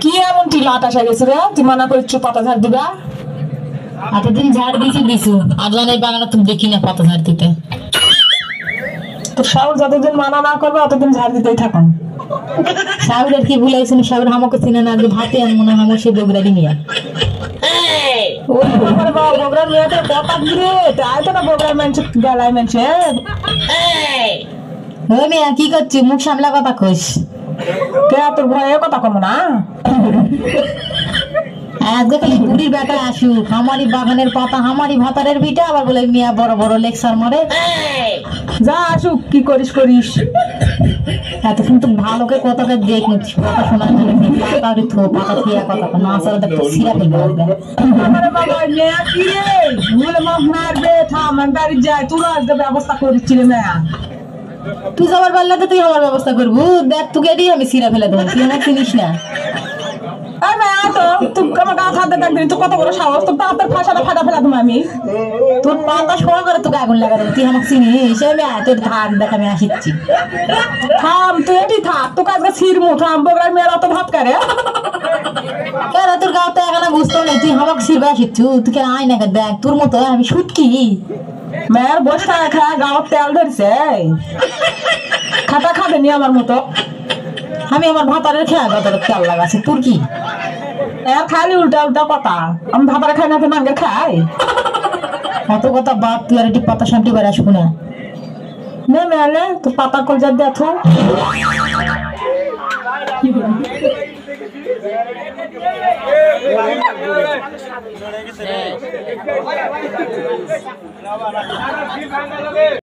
কি এমন টিলা আসা গেছে রে? তুই মানা করছো পাতা ঝাড় দিবা? এতদিন ঝাড় দিছি আর জানি বাগানে তুমি দেখি না পাতা ঝাড় দিতে। তোর শাহুর যতদিন মানা না করবে অতদিন ঝাড় দিতেই থাকুন। শাহুরের কি ভুলাইছেন? শাহুর আমাকে চিনে না, আগে ভাতে আর মনে হয় আমার সে বগুড়ারি মিয়া। ওই বগুড়ার মেয়েতে কথা ঘুরে তাই তো না বগুড়ার মানুষ গেলায় মানুষের। ওই মিয়া কি করছিস? মুখ সামলা কথা কইস। কে তোর ভয়ে কথা কম না? আজকে খালি বুড়ির বেটা আসুক, আমারই বাগানের পাতা আমারই ভাতারের ভিটা, আবার বলে মিয়া বড় বড় লেকচার মারে। যা আসুক, কি করিস করিস। এতক্ষণ তো ভালোকে কথাকে দেখ নিচ্ছি, কথা শোনার জন্য পাতা থো পাতা থিয়া কথা না আসলে তো সিরা ফেলবে। আরে বাবা মেয়া কি রে? বলে মাছ মারবে, থাম আমি বাড়ি যাই, তোর আজকে ব্যবস্থা করেছি রে মেয়া। তুই যাবার পারলে তুই আমার ব্যবস্থা করবো। দেখ তোকে দিয়ে আমি সিরা ফেলে দেবো, তুই আমার চিনিস না। আরে মেয়া তো তুই আমার গা হাতে দেখবি, তুই কত বড় সাহস, তোর পাতের ফাঁসাটা ফাটা ফেলা তুমি আমি। তোর পাতা সরা করে তোকে আগুন লাগা দেবো, তুই আমাকে চিনিস? আমি তোর থাক দেখ আমি আসিচ্ছি। থাম তুই এটি থাক, তোকে আজকে ছিড়মু, থাম বগুড়ার মেয়ের অত ভাত করে। কেন তোর গাও তো এখানে বুঝতে নেই, তুই আমাকে ছিড়বে আসিচ্ছু, তুই কেন আয় না দেখ তোর মতো আমি শুটকি। মেয়ের বসটা খা গাওয়ার তেল ধরছে, খাতা খাবে নি আমার মতো। আমি আমার ভাতারের খেয়া গাতারের তেল লাগাচ্ছি, তোর কি? এর খালি উল্টা উল্টা কথা, আমি ভাতারে খাই না তো নাঙ্গের খাই। অত কথা বাদ, তুই আর একটি পাতা সামটি বেড়ে আসবো না। নে মেলে তোর পাতা কলজার দেখো।